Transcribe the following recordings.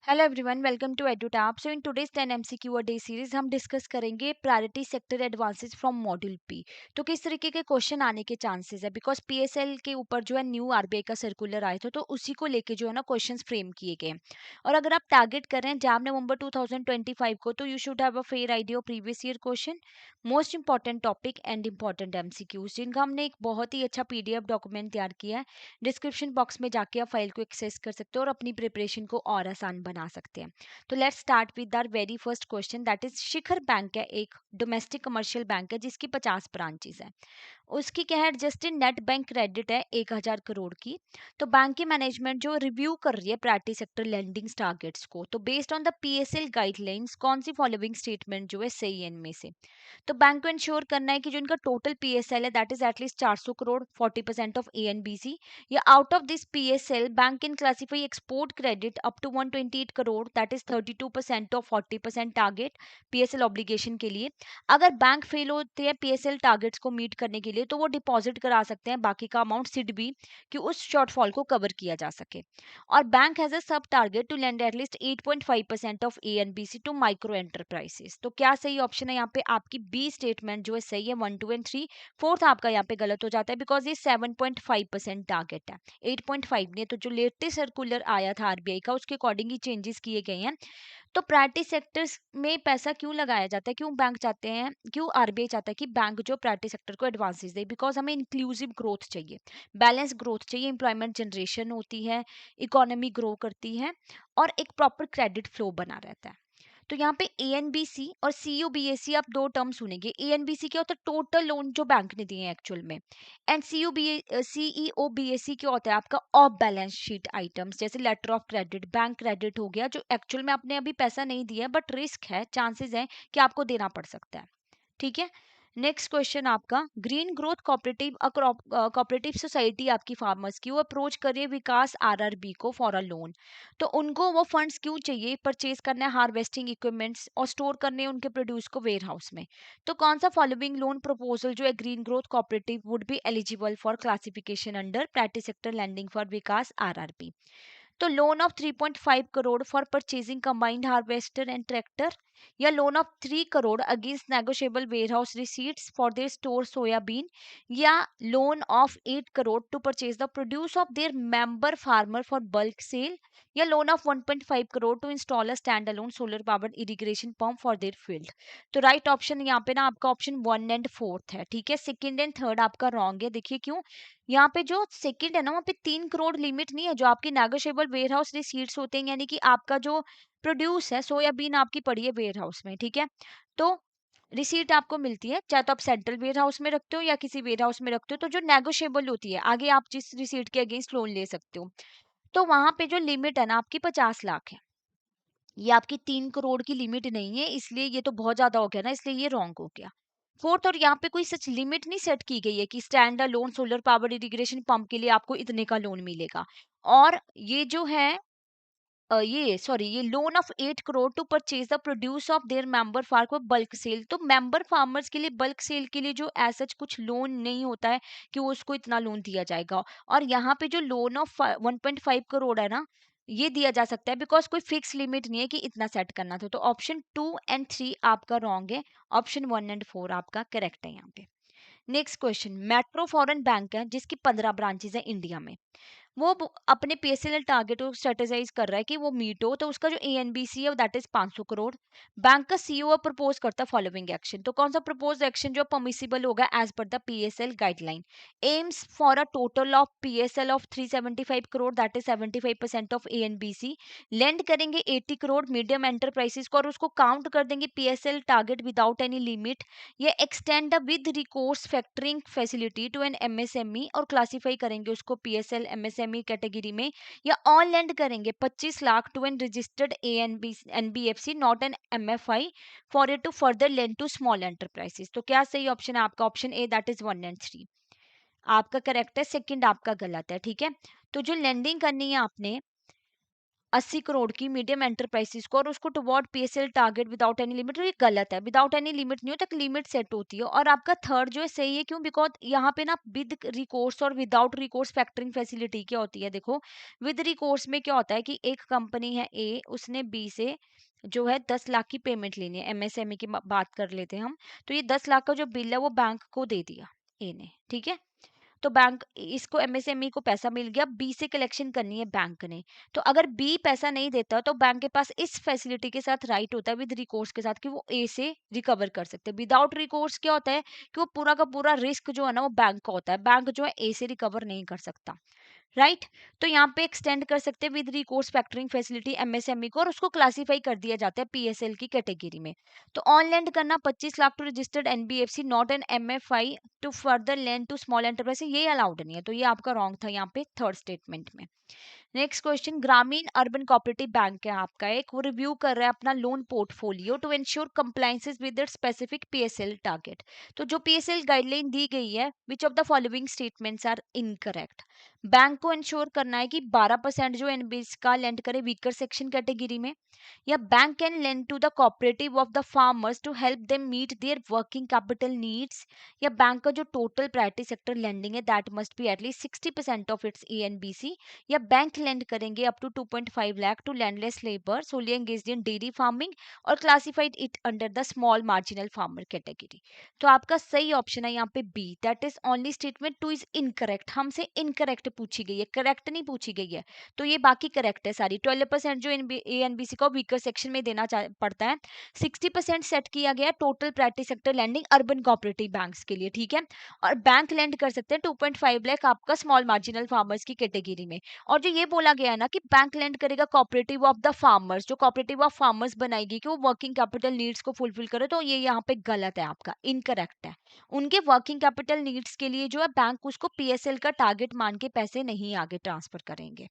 Hello everyone, welcome to Edutap. So in today's 10 MCQ a day series हम discuss करेंगे priority sector advances from module P. तो किस तरीके के question आने के चांसेस है, बिकॉज पीएसएल के ऊपर जो है न्यू आरबीआई का सर्कुलर आया था, तो उसी को लेके जो है ना क्वेश्चंस फ्रेम किए गए हैं। और अगर आप टारगेट कर रहे हैं जैम नवंबर 2025 को, तो you should have a fair idea of previous year question, most important topic and important MCQs, जिनका हमने एक बहुत ही अच्छा पीडीएफ डॉक्यूमेंट तैयार किया है। डिस्क्रिप्शन बॉक्स में जाके आप फाइल को एक्सेस कर सकते हो और अपनी प्रिपरेशन को और आसान बना सकते हैं। तो let's start with our very first question, that is Shikhar bank है, एक डोमेस्टिक कमर्शियल बैंक है जिसकी 50 ब्रांचेस है। उसकी क्या है, एडजस्टेड नेट बैंक क्रेडिट है 1000 करोड़ की। तो बैंक की मैनेजमेंट जो रिव्यू कर रही है प्रायोरिटी सेक्टर लैंडिंग टारगेट्स को, तो based on the PSL guidelines कौन सी फॉलोइंग स्टेटमेंट जो है सही है इनमें से। तो बैंक को इंश्योर करना है कि जो इनका टोटल पीएसएल है that is at least 400 crore, 40% of ANBC, या out of this PSL bank can classify export credit up to 128 crore, that is 32% of 40% target PSL obligation के लिए। अगर बैंक फेल होते हैं पीएसएल टारगेट्स को मीट करने के लिए, तो वो डिपॉजिट करा सकते हैं बाकी का अमाउंट सिडबी, कि उस शॉर्टफॉल को कवर किया जा सके। और bank has a sub target to lend at least 8.5% of ANBC to micro enterprises. तो क्या सही ऑप्शन है यहाँ पे, आपकी बी स्टेटमेंट जो है सही है, 1 2 एंड 3। फोर्थ आपका यहाँ पे गलत हो जाता है, बिकॉज ये 7.5% टारगेट है, 8.5 नहीं है। तो जो लेटेस्ट सर्कुलर आया था आरबीआई का, उसके अकॉर्डिंग ही चेंजेस किए गए हैं। तो प्रायोरिटी सेक्टर्स में पैसा क्यों लगाया जाता है, क्यों बैंक चाहते हैं, क्यों आरबीआई चाहता है कि बैंक जो प्रायोरिटी सेक्टर को एडवांसेस दे, बिकॉज हमें इंक्लूसिव ग्रोथ चाहिए, बैलेंस ग्रोथ चाहिए, एम्प्लॉयमेंट जनरेशन होती है, इकोनॉमी ग्रो करती है, और एक प्रॉपर क्रेडिट फ्लो बना रहता है। तो यहाँ पे एएनबीसी और सीयूबीएसी आप दो टर्म सुनेंगे। एएनबीसी क्या होता है, टोटल लोन जो बैंक ने दिए हैं एक्चुअल में, एंड सीईओबीएसी क्या होता है, आपका ऑफ बैलेंस शीट आइटम्स, जैसे letter of credit, bank credit हो गया, जो एक्चुअल में आपने अभी पैसा नहीं दिया बट रिस्क है, चांसेस है कि आपको देना पड़ सकता है। ठीक है। नेक्स्ट क्वेश्चन आपका, green growth cooperative cooperative society आपकी फार्मर्स की, वो अप्रोच करिए विकास आरआरबी को फॉर अ लोन। तो उनको वो फंड्स क्यों चाहिए, परचेज करना है हार्वेस्टिंग इक्विपमेंट्स और स्टोर करने हैं उनके प्रोड्यूस को वेयर हाउस में। तो कौन सा फॉलोइंग लोन प्रपोजल जो है green growth cooperative would be eligible for classification under priority sector lending for Vikas RRB. तो loan of 3.5 crore for purchasing combined harvester and tractor, या loan of 3 crore against negotiable warehouse receipts for their store soybean, या loan of 8 crore to purchase the produce of their member farmer for bulk sale, या loan of 1.5 crore to install a stand alone solar powered irrigation pump for their field. तो right option यहाँ पे ना आपका option 1 and 4 है। ठीक है, second and third आपका रॉन्ग है। देखिए क्यों, यहाँ पे जो सेकंड है ना, वहाँ पे 3 करोड़ लिमिट नहीं है, जो आपकी नेगोशिएबल वेयर हाउस रिसीट्स होते हैं, यानी कि आपका जो प्रोड्यूस है सोयाबीन आपकी पड़ी है वेयर हाउस में। ठीक है, तो रिसीट आपको मिलती है, चाहे तो आप सेंट्रल वेयर हाउस में रखते हो या किसी वेयर हाउस में रखते हो, तो जो नेगोशिएबल होती है, आगे आप जिस रिसीट के अगेंस्ट लोन ले सकते हो। तो वहां पे जो लिमिट है ना आपकी 50 लाख है, ये आपकी 3 करोड़ की लिमिट नहीं है, इसलिए ये तो बहुत ज्यादा हो गया ना, इसलिए ये रॉन्ग हो गया। फोर्थ, और यहाँ पे कोई सच लिमिट नहीं सेट की गई है कि stand loan solar power irrigation pump के लिए आपको इतने का लोन मिलेगा। और ये जो है ये सॉरी, ये loan of 8 crore to purchase the produce of their member farm को बल्क सेल, तो मेंबर फार्मर्स के लिए बल्क सेल के लिए जो ऐसा कुछ लोन नहीं होता है कि वो उसको इतना लोन दिया जाएगा। और यहाँ पे जो लोन ऑफ 1.5 करोड़ है ना, ये दिया जा सकता है, बिकॉज कोई फिक्स लिमिट नहीं है कि इतना सेट करना था। तो ऑप्शन 2 एंड 3 आपका रॉन्ग है, ऑप्शन 1 एंड 4 आपका करेक्ट है यहाँ पे। Next question, metro foreign bank है जिसकी 15 ब्रांचेस है इंडिया में, वो अपने पीएसएल टारगेट को स्ट्रेटेजाइज कर रहा है कि वो मीट हो, तो उसका जो एएनबीसी है दैट इज 500 करोड़। बैंक का सीईओ प्रपोज करता है फॉलोइंग एक्शन, तो कौन सा प्रपोज एक्शन जो परमिसिबल होगा as per the PSL guideline, aims for a total of PSL of 375 crore, that is 75% of ANBC, lend करेंगे 80 करोड़ मीडियम एंटरप्राइजेस को और उसको काउंट कर देंगे PSL target without any limit, ये extend the with recourse factoring facility to an MSME और classify करेंगे उसको पीएसएल एमएसएमई कैटेगरी में, या ऑन लैंड करेंगे 25 lakh to an registered ANB NBFC not an MFI for it to further lend to small enterprises. तो क्या सही option है आपका, option A that is 1 and 3 आपका करेक्ट है, सेकंड आपका गलत है। ठीक है, तो जो लेंडिंग करनी है आपने 80 करोड़ की मीडियम एंटरप्राइजेस को और उसको toward PSL target without any limit, तो ये गलत है। विदाउट एनी लिमिट नहीं होता, लिमिट सेट होती है। और आपका थर्ड जो है सही है, क्यों? बिकॉज यहाँ पे ना विद रिकोर्स और विदाउट रिकोर्स फैक्टरिंग फैसिलिटी क्या होती है, देखो विद रिकोर्स में क्या होता है कि एक कंपनी है ए, उसने बी से जो है 10 लाख की पेमेंट लेनी है, एमएसएमई की बात कर लेते हैं हम। तो ये 10 लाख का जो बिल है वो बैंक को दे दिया ए ने, ठीक है। तो बैंक इसको एमएसएमई को पैसा मिल गया, बी से कलेक्शन करनी है बैंक ने। तो अगर बी पैसा नहीं देता तो बैंक के पास इस फैसिलिटी के साथ राइट होता है, विद रिकोर्स के साथ, कि वो ए से रिकवर कर सकते हैं। विदाउट रिकोर्स क्या होता है कि वो पूरा का पूरा रिस्क जो है ना वो बैंक का होता है, बैंक जो है ए से रिकवर नहीं कर सकता, राइट। तो यहाँ पे एक्सटेंड कर सकते हैं with recourse factoring facility MSME को, और उसको क्लासिफाई कर दिया जाता है पीएसएल की कैटेगरी में। तो ऑन लैंड करना 25 lakh to registered NBFC not an MFI to further lend to small enterprise, ये अलाउड नहीं है। तो ये आपका रॉन्ग था यहाँ पे थर्ड स्टेटमेंट में। Next question, Gramin urban cooperative bank है आपका एक, वो रिव्यू कर रहा है अपना loan portfolio to ensure compliances with its specific PSL target. तो जो पीएसएल गाइडलाइन दी गई है, which of the following statements are incorrect? Bank को इंश्योर करना है कि 12% जो एनबीएस का लेंड करे वीकर सेक्शन कैटेगरी में, या bank can lend to the cooperative of the farmers to help them meet their working capital needs, या बैंक का जो टोटल प्रायोरिटी सेक्टर लेंडिंग है that must be at least 60% of its ANBC, या bank lend करेंगे up to 2.5 lakh to landless labour solely engaged in dairy farming और classified it under the small marginal farmer category. तो आपका सही option है यहाँ पे B, that is only statement 2 is incorrect. हमसे इनकरेक्ट पूछी गई है, करेक्ट नहीं पूछी गई है। तो ये बाकी करेक्ट है सारी। 12% जो एएनबीसी को वीकर सेक्शन में देना पड़ता है, 60% सेट किया गया total priority sector landing urban cooperative banks के लिए, ठीक है। और बैंक लैंड कर सकते हैं 2.5 लाख आपका स्मॉल मार्जिनल फार्मर्स की कैटेगरी में। और जो ये बोला गया है ना कि बैंक लेंड करेगा कोऑपरेटिव ऑफ द फार्मर्स, जो कोऑपरेटिव ऑफ फार्मर्स बनाएगी कि वो वर्किंग कैपिटल नीड्स को फुलफिल करे, तो ये यहाँ पे गलत है, आपका इनकरेक्ट है। उनके वर्किंग कैपिटल नीड्स के लिए जो है बैंक उसको पीएसएल का टारगेट मान के पैसे नहीं आगे ट्रांसफर करेंगे।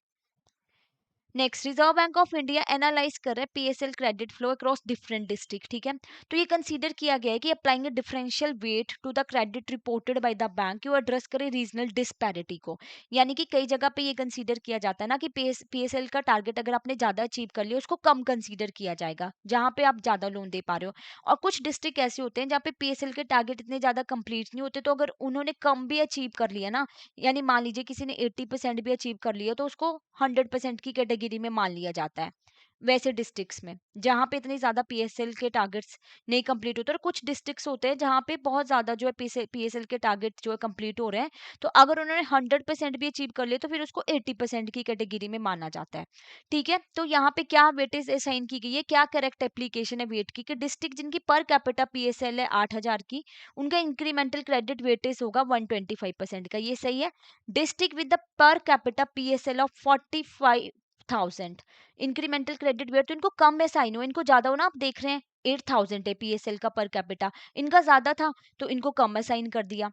Next, Reserve Bank of India analyse कर रहा है PSL credit flow across different district, ठीक है। तो ये कंसीडर किया गया है कि applying differential weight to the credit reported by the bank, वो एड्रेस करे रीजनल डिस्पैरिटी को। यानी कि कई जगह पे ये कंसीडर किया जाता है ना कि पीएसएल का टारगेट अगर आपने ज्यादा अचीव कर लिया उसको कम कंसीडर किया जाएगा जहां पे आप ज्यादा लोन दे पा रहे हो। और कुछ डिस्ट्रिक्ट ऐसे होते हैं जहाँ पे पीएसएल के टारगेट इतने ज्यादा कंप्लीट नहीं होते, तो अगर उन्होंने कम भी अचीव कर लिया ना, यानी मान लीजिए किसी ने 80% भी अचीव कर लिया, तो उसको 100% की कैटेगरी में मान लिया जाता है। वैसे डिस्ट्रिक्ट्स में जहां पे इतनी ज्यादा पीएसएल के टारगेट्स नहीं कंप्लीट होते, और कुछ डिस्ट्रिक्ट्स होते हैं जहां पे बहुत ज्यादा जो है पीएसएल के टारगेट जो है कंप्लीट हो रहे हैं, तो अगर उन्होंने 100% भी अचीव कर लिया तो फिर उसको 80% की कैटेगरी में माना जाता है, ठीक है। तो यहाँ पे क्या वेटेज असाइन की गई है, क्या करेक्ट एप्लीकेशन है वेट की, कि डिस्ट्रिक्ट जिनकी पर कैपिटा पीएसएल है 8,000 की, उनका इंक्रीमेंटल क्रेडिट वेटेज होगा 125% का, ये सही है। District with the per capita PSL of 45,000 incremental credit weight, तो इनको कम में साइन हो, इनको ज्यादा हो ना, आप देख रहे हैं 8,000 है पीएसएल का पर कैपिटा, इनका ज्यादा था तो इनको कम में साइन कर दिया।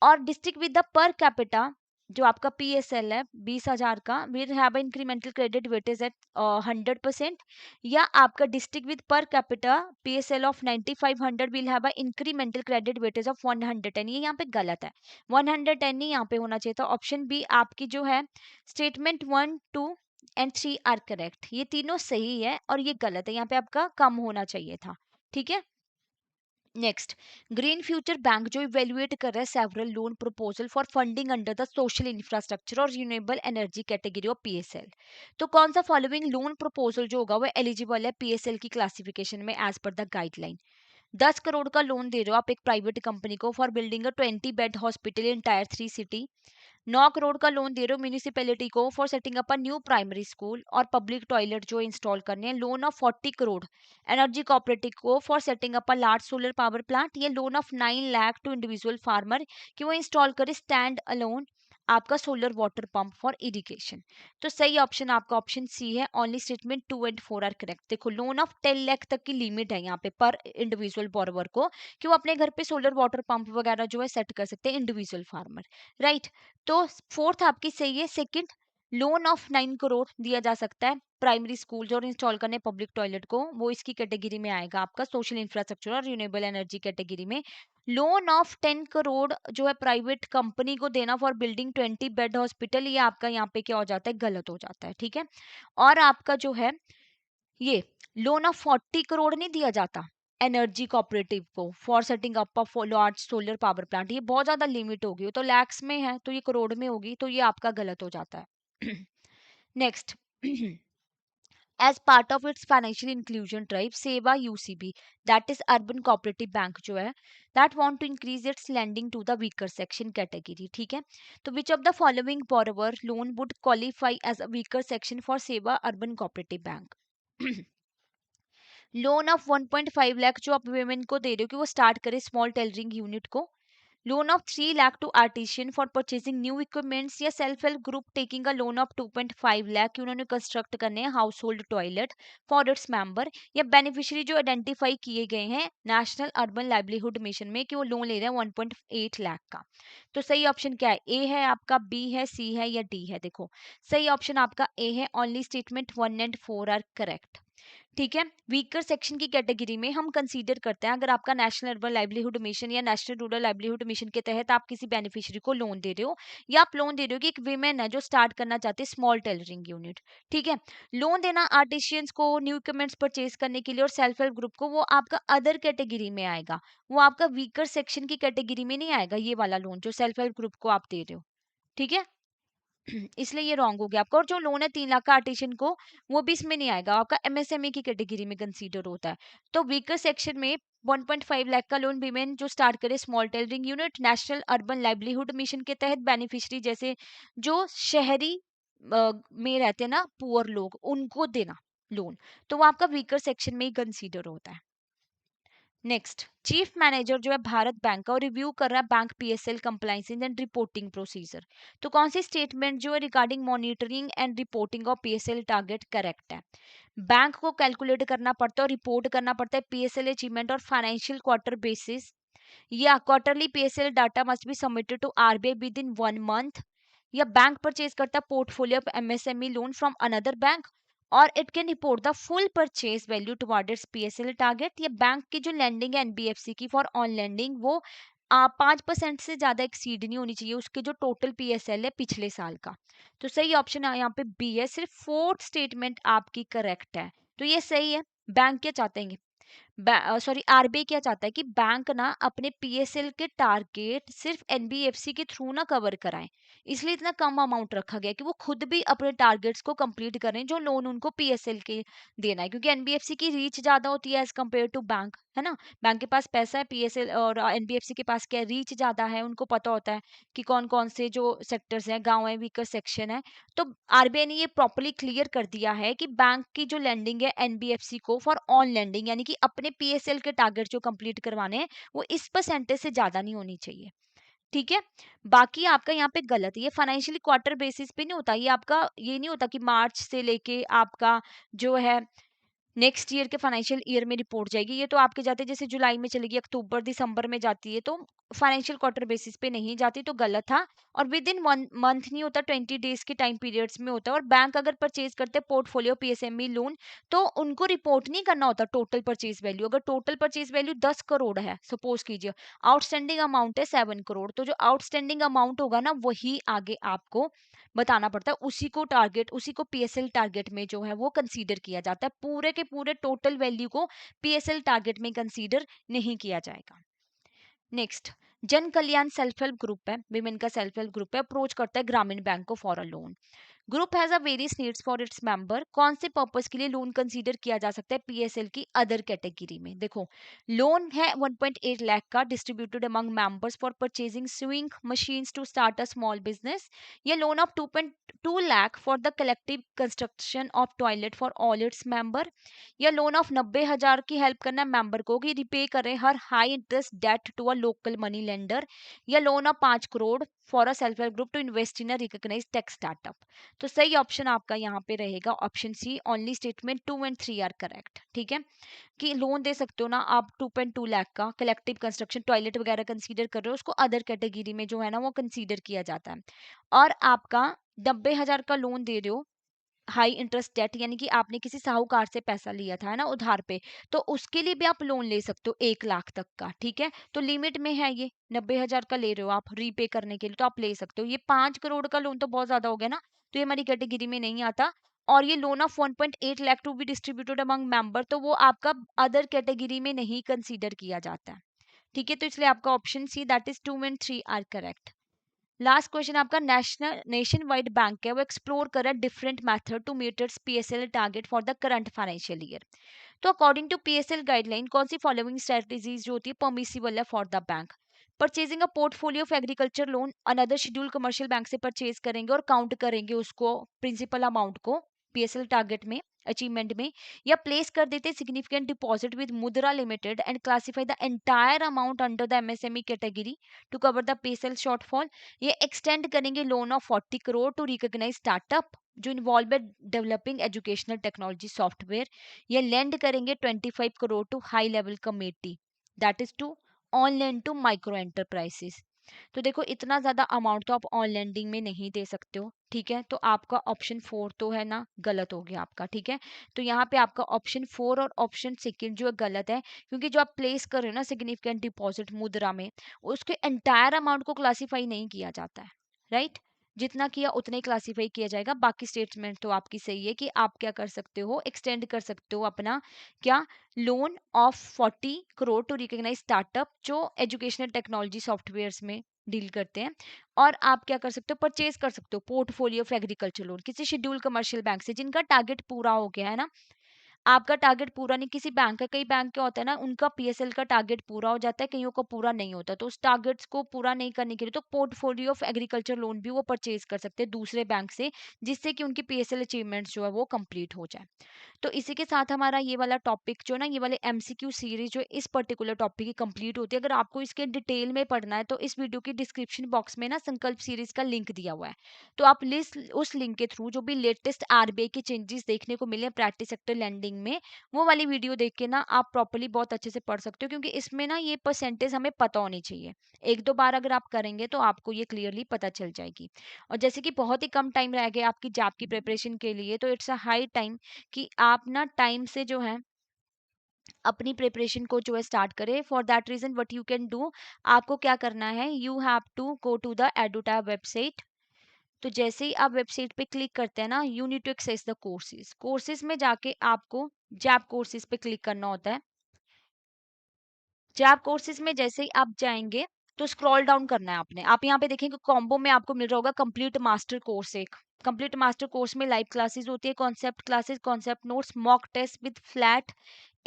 और district with the per capita जो आपका पीएसएल है 20,000 का, will have incremental credit weightage at 100%, या आपका district with per capita PSL of 9500 will have incremental credit weightage of 110, ये यहाँ पे गलत है, 110 नहीं यहाँ पे होना चाहिए था। ऑप्शन बी आपकी जो है स्टेटमेंट 1, 2 एंड 3 आर करेक्ट, ये तीनों सही है और ये गलत है, यहाँ पे आपका कम होना चाहिए था, ठीक है। नेक्स्ट, ग्रीन फ्यूचर बैंक जो इवेल्युएट कर रहा है several loan proposal for funding under the social infrastructure और renewable energy category of PSL. तो कौन सा फॉलोइंग लोन प्रपोजल जो होगा वो एलिजिबल है पीएसएल की क्लासिफिकेशन में as per the guideline? 10 crore का लोन दे रहे हो आप एक प्राइवेट कंपनी को for building a 20 bed hospital in tier 3 city. 9 crore का लोन दे रहे हो म्यूनिसिपैलिटी को for setting up a new primary school और पब्लिक टॉयलेट जो इंस्टॉल करने हैं। Loan of 40 crore energy cooperative को for setting up a large solar power plant. ये loan of 9 lakh to individual farmer कि वो इंस्टॉल करे स्टैंड अलोन आपका solar water pump for irrigation. तो सही ऑप्शन आपका ऑप्शन सी है, only statement 2 and 4 are correct. देखो लोन ऑफ 10 लाख तक की लिमिट है यहाँ पे पर इंडिविजुअल बोरोवर को, कि वो अपने घर पे सोलर वाटर पंप वगैरह जो है सेट कर सकते हैं इंडिविजुअल फार्मर, राइट। तो फोर्थ आपकी सही है। सेकंड, लोन ऑफ 9 करोड़ दिया जा सकता है प्राइमरी स्कूल जो इंस्टॉल करने पब्लिक टॉयलेट को, वो इसकी कैटेगरी में आएगा आपका सोशल इंफ्रास्ट्रक्चर और रिन्यूएबल एनर्जी कैटेगरी में। लोन ऑफ 10 करोड़ जो है प्राइवेट कंपनी को देना फॉर बिल्डिंग 20 बेड हॉस्पिटल, ये आपका यहाँ पे क्या हो जाता है, गलत हो जाता है, ठीक है। और आपका जो है ये लोन ऑफ 40 करोड़ नहीं दिया जाता एनर्जी कोऑपरेटिव को for setting up of large solar power plant, ये बहुत ज्यादा लिमिट होगी, वो तो लैक्स में है, तो ये करोड़ में होगी, तो ये आपका गलत हो जाता है। Next, as part of its financial inclusion drive, सेवा UCB that is urban cooperative bank जो है that want to increase its lending to the weaker section category, ठीक है। तो which of the following borrower loan would qualify as a weaker section for सेवा urban cooperative bank? Loan of 1.5 lakh जो आप women को दे रहे हो कि वो स्टार्ट करे स्मॉल टेलरिंग यूनिट को, loan of 3 lakh to artisan for purchasing new equipments, या self help group taking a loan of 2.5 lakh कि उन्होंने कंस्ट्रक्ट करने हैं household toilet for its member, या बेनिफिशियरी जो आइडेंटिफाई किए गए हैं नेशनल अर्बन लाइवलीहुड मिशन में कि वो लोन ले रहे हैं 1.8 लाख का। तो सही ऑप्शन क्या है, ए है आपका, बी है, सी है, या डी है। देखो सही ऑप्शन आपका ए है, only statement 1 and 4 are correct, ठीक है। वीकर सेक्शन की कैटेगरी में हम कंसीडर करते हैं अगर आपका नेशनल अर्बन लाइवलीहुड मिशन या नेशनल रूरल लाइवलीहुड मिशन के तहत आप किसी बेनिफिशियरी को लोन दे रहे हो, या आप लोन दे रहे हो कि एक विमेन है जो स्टार्ट करना चाहते हैं स्मॉल टेलरिंग यूनिट, ठीक है। लोन देना आर्टिशियंस को न्यू इक्विपमेंट्स परचेज करने के लिए और सेल्फ हेल्प ग्रुप को, वो आपका अदर कैटेगरी में आएगा, वो आपका वीकर सेक्शन की कैटेगरी में नहीं आएगा, ये वाला लोन जो सेल्फ हेल्प ग्रुप को आप दे रहे हो, ठीक है। इसलिए ये रॉन्ग हो गया आपका। और जो लोन है 3 लाख का आर्टिशियन को, वो भी इसमें नहीं आएगा, आपका एमएसएमई की कैटेगरी में कंसीडर होता है। तो वीकर सेक्शन में 1.5 लाख का लोन विमेन जो स्टार्ट करे small tailoring unit national urban livelihood mission के तहत, बेनिफिशियरी जैसे जो शहरी में रहते हैं ना पुअर लोग, उनको देना लोन, तो वो आपका वीकर सेक्शन में ही कंसीडर होता है। नेक्स्ट, चीफ मैनेजर जो है भारत बैंक का, और रिव्यू कर रहा है bank PSL compliance and reporting procedure, तो कौन सी स्टेटमेंट जो है regarding monitoring and reporting of PSL target correct है। बैंक को कैलकुलेट करना पड़ता है और रिपोर्ट करना पड़ता है पीएसएल अचीवमेंट और फाइनेंशियल क्वार्टर बेसिस, या quarterly PSL data must be submitted to RBI within 1 month, या बैंक परचेज करता है portfolio of MSME loan from another bank और it can report the full purchase value toward it's PSL target, या bank की जो landing है NBFC की for on landing वो 5% से ज्यादा एक्सीड नहीं होनी चाहिए उसके जो टोटल पीएसएल है पिछले साल का। तो सही ऑप्शन यहाँ पे बी है, सिर्फ फोर्थ स्टेटमेंट आपकी करेक्ट है, तो ये सही है। बैंक क्या चाहते हैं, सॉरी आरबीआई क्या चाहता है कि बैंक ना अपने पीएसएल के टारगेट सिर्फ एनबीएफसी के थ्रू ना कवर कराएं, इसलिए इतना कम अमाउंट रखा गया कि वो खुद भी अपने टारगेट्स को कंप्लीट करें जो लोन उनको पीएसएल के देना है, क्योंकि एनबीएफसी की रीच ज्यादा होती है एज कम्पेयर टू बैंक, है ना। बैंक के पास पैसा है, पीएसएल और एनबीएफसी के पास क्या रीच ज्यादा है, उनको पता होता है कि कौन कौन से जो सेक्टर्स हैं, गांव है, वीकर सेक्शन है। तो आरबीआई ने ये प्रॉपर्ली क्लियर कर दिया है कि बैंक की जो लैंडिंग है एनबीएफसी को फॉर ऑन लैंडिंग यानी कि अपने पीएसएल के टारगेट जो कंप्लीट करवाने हैं वो इस परसेंटेज से ज्यादा नहीं होनी चाहिए, ठीक है। बाकी आपका यहाँ पे गलत है, ये फाइनेंशियली क्वार्टर बेसिस पे नहीं होता, ये आपका ये नहीं होता कि मार्च से लेके आपका जो है नेक्स्ट ईयर के फाइनेंशियल ईयर में रिपोर्ट जाएगी, ये तो आपके जाते जैसे जुलाई में चलेगी, अक्टूबर दिसंबर में जाती है, तो फाइनेंशियल क्वार्टर बेसिस पे नहीं जाती, तो गलत था। और विद इन 1 मंथ नहीं होता, 20 डेज के टाइम पीरियड्स में होता है। और बैंक अगर परचेज करते हैं पोर्टफोलियो पीएसएमई लोन तो उनको रिपोर्ट नहीं करना होता टोटल परचेज वैल्यू। अगर टोटल परचेज वैल्यू 10 करोड़ है सपोज कीजिए, आउटस्टैंडिंग अमाउंट है 7 करोड़, तो जो आउटस्टैंडिंग अमाउंट होगा ना वही आगे आपको बताना पड़ता है, उसी को टारगेट, उसी को पीएसएल टारगेट में जो है वो कंसीडर किया जाता है, पूरे के पूरे टोटल वैल्यू को पीएसएल टारगेट में कंसीडर नहीं किया जाएगा। नेक्स्ट, जन कल्याण सेल्फ हेल्प ग्रुप है, विमेन का सेल्फ हेल्प ग्रुप है, अप्रोच करता है ग्रामीण बैंक को for a loan. Group has a various needs for its member, कौन से पर्पस के लिए लोन कंसीडर किया जा सकता है पीएसएल की अदर कैटेगरी में। देखो लोन है 1.8 लाख का distributed among members for purchasing sewing machines to start a small business, या loan of 2.2 lakh for the collective construction of toilet for all its member, या लोन ऑफ 90,000 की हेल्प करना member को कि रिपे करें her high interest debt to a local money lender, या loan of 5 crore for a self help group to invest in a recognised tech startup. तो सही option आपका यहाँ पे रहेगा option C, only statement 2 and 3 are correct, ठीक है। कि लोन दे सकते हो ना आप 2.2 लाख का, कलेक्टिव कंस्ट्रक्शन टॉयलेट वगैरह कंसीडर कर रहे हो, उसको अदर कैटेगरी में जो है ना वो कंसीडर किया जाता है। और आपका 90,000 का लोन दे रहे हो हाई इंटरेस्ट डेट यानी कि आपने किसी साहूकार से पैसा लिया था है ना उधार पे, तो उसके लिए भी आप लोन ले सकते हो 1 लाख तक का, ठीक है। तो लिमिट में है ये, 90,000 का ले रहे हो आप रीपे करने के लिए, तो आप ले सकते हो। ये 5 करोड़ का लोन तो बहुत ज्यादा हो गया ना, तो ये हमारी कैटेगरी में नहीं आता। और ये loan of 1.8 lakh to be distributed among member, तो वो आपका अदर कैटेगरी में नहीं कंसीडर किया जाता है, ठीक है। तो इसलिए आपका option C that is 2 and 3 are correct. Last question आपका नेशन वाइड बैंक है, वो एक्सप्लोर कर रहा है different method to meet its PSL target for the current financial year. तो अकॉर्डिंग टू पीएसएल गाइडलाइन कौन सी फॉलोइंग स्ट्रेटजीज जो होती है परमिसिबल है for the bank? Purchasing a portfolio of agriculture loan another scheduled commercial bank से purchase करेंगे और काउंट करेंगे उसको प्रिंसिपल अमाउंट को पीएसएल टारगेट में अचीवमेंट में, या प्लेस कर देते significant deposit with Mudra Limited and classify the entire amount under the MSME category to cover the PSL shortfall. ये एक्सटेंड करेंगे loan of 40 crore to recognise startup जो involve developing educational technology software. ये lend करेंगे 25 crore to high level committee that is to on lend to micro enterprises. तो देखो इतना ज्यादा amount तो आप ऑन लैंडिंग में नहीं दे सकते हो, ठीक है। तो आपका ऑप्शन 4 तो है ना गलत हो गया आपका, ठीक है। तो यहाँ पे आपका ऑप्शन 4 और ऑप्शन सेकंड जो है गलत है, क्योंकि जो आप प्लेस कर रहे हो ना सिग्निफिकेंट डिपॉजिट मुद्रा में, उसके एंटायर अमाउंट को क्लासिफाई नहीं किया जाता है, राइट। जितना किया उतना ही क्लासिफाई किया जाएगा। बाकी स्टेटमेंट तो आपकी सही है कि आप क्या कर सकते हो, एक्सटेंड कर सकते हो अपना क्या loan of 40 crore to recognise startup जो एजुकेशनल टेक्नोलॉजी सॉफ्टवेयर्स में डील करते हैं। और आप क्या कर सकते हो, परचेज कर सकते हो पोर्टफोलियो ऑफ एग्रीकल्चर लोन किसी शेड्यूल कमर्शियल बैंक से जिनका टारगेट पूरा हो गया है ना। आपका टारगेट पूरा नहीं, किसी बैंक का, कई बैंक क्या होता है ना उनका पीएसएल का टारगेट पूरा हो जाता है, कईयों का पूरा नहीं होता, तो उस टारगेट्स को पूरा नहीं करने के लिए तो पोर्टफोलियो ऑफ एग्रीकल्चर लोन भी वो परचेज कर सकते हैं दूसरे बैंक से, जिससे कि उनकी पीएसएल अचीवमेंट्स जो है वो कंप्लीट हो जाए। तो इसी के साथ हमारा ये वाला टॉपिक जो ना, ये वाले एमसीक्यू सीरीज जो इस पर्टिकुलर टॉपिक की कंप्लीट होती है। अगर आपको इसके डिटेल में पढ़ना है तो इस वीडियो की डिस्क्रिप्शन बॉक्स में ना संकल्प सीरीज का लिंक दिया हुआ है, तो आप लिस्ट उस लिंक के थ्रू जो भी लेटेस्ट आरबीआई के चेंजेस देखने को मिले प्राइवेट सेक्टर लैंडिंग में, वो वाली वीडियो देख के ना आप प्रॉपर्ली बहुत अच्छे से पढ़ सकते हो, क्योंकि इसमें ना ये परसेंटेज हमें पता होनी चाहिए। एक दो बार अगर आप करेंगे तो आपको ये क्लियरली पता चल जाएगी। और जैसे कि बहुत ही कम टाइम रह गया आपकी जॉब की प्रिपरेशन के लिए, तो इट्स अ हाई टाइम कि आप ना टाइम से जो है अपनी प्रिपरेशन को जो है स्टार्ट करें। For that reason what you can do, आपको क्या करना है, you have to go to the Edutap website. तो जैसे ही आप वेबसाइट पे क्लिक करते हैं ना, you need to access the courses. Courses में जाके आपको जैप कोर्सेज पे क्लिक करना होता है। जैप कोर्सेज में जैसे ही आप जाएंगे तो स्क्रॉल डाउन करना है आपने। आप यहाँ पे देखेंगे कॉम्बो में आपको मिल रहा होगा कंप्लीट मास्टर कोर्स एक। कंप्लीट मास्टर कोर्स में लाइव क्लासेस होती है, concept classes, concept notes, mock test with flat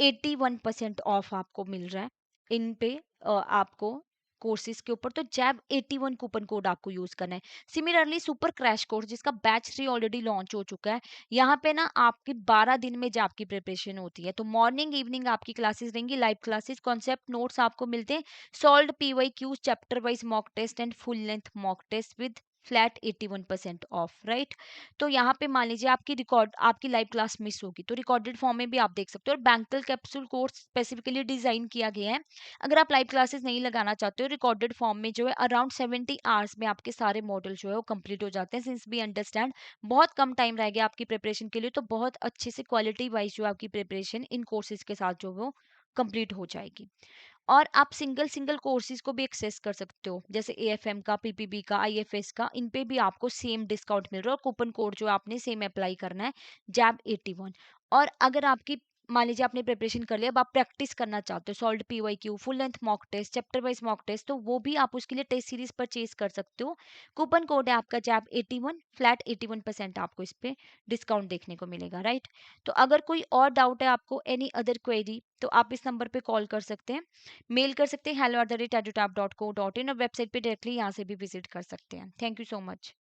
81% off आपको मिल रहा है इन पे। आपको कोर्सेज के ऊपर तो जैब 81 कूपन कोड आपको यूज करना है। सिमिलरली सुपर क्रैश कोर्स जिसका बैच 3 ऑलरेडी लॉन्च हो चुका है, यहाँ पे ना आपकी 12 दिन में जैब की प्रिपरेशन होती है। तो मॉर्निंग इवनिंग आपकी क्लासेस रहेंगी, लाइव क्लासेस, कॉन्सेप्ट नोट्स आपको मिलते हैं, solve PY Qs, chapter wise mock test and full length mock test with flat 81% off, right. तो यहाँ पे मान लीजिए आपकी रिकॉर्ड आपकी लाइव क्लास मिस होगी तो रिकॉर्डेड फॉर्म में भी आप देख सकते हो। और बैंकल कैप्सूल कोर्स स्पेसिफिकली डिजाइन किया गया है, अगर आप लाइव क्लासेस नहीं लगाना चाहते हो, रिकॉर्डेड फॉर्म में जो है अराउंड 70 आवर्स में आपके सारे मॉडल जो है वो कंप्लीट हो जाते हैं। सिंस वी अंडरस्टैंड बहुत कम टाइम रह गया आपकी प्रिपरेशन के लिए, तो बहुत अच्छे से क्वालिटी वाइज जो आपकी प्रिपरेशन इन कोर्सेज के साथ जो वो कंप्लीट हो जाएगी। और आप सिंगल सिंगल कोर्सेज को भी एक्सेस कर सकते हो, जैसे एएफएम का, पीपीबी का, आईएफएस का, इन पे भी आपको सेम डिस्काउंट मिल रहा है और कूपन कोड जो आपने सेम अप्लाई करना है, जैब 81। और अगर आपकी मान लीजिए आपने प्रिपरेशन कर लिया, अब आप प्रैक्टिस करना चाहते हो, solve PYQ, full length mock test, chapter wise mock test, तो वो भी आप उसके लिए टेस्ट सीरीज परचेज कर सकते हो। कूपन कोड है आपका जैब 81, फ्लैट 81% आपको इस पे डिस्काउंट देखने को मिलेगा, राइट। तो अगर कोई और डाउट है आपको, एनी अदर क्वेरी, तो आप इस नंबर पे कॉल कर सकते हैं, मेल कर सकते हैं hello@edutap.co.in, और वेबसाइट पे डायरेक्टली यहाँ से भी विजिट कर सकते हैं। Thank you so much.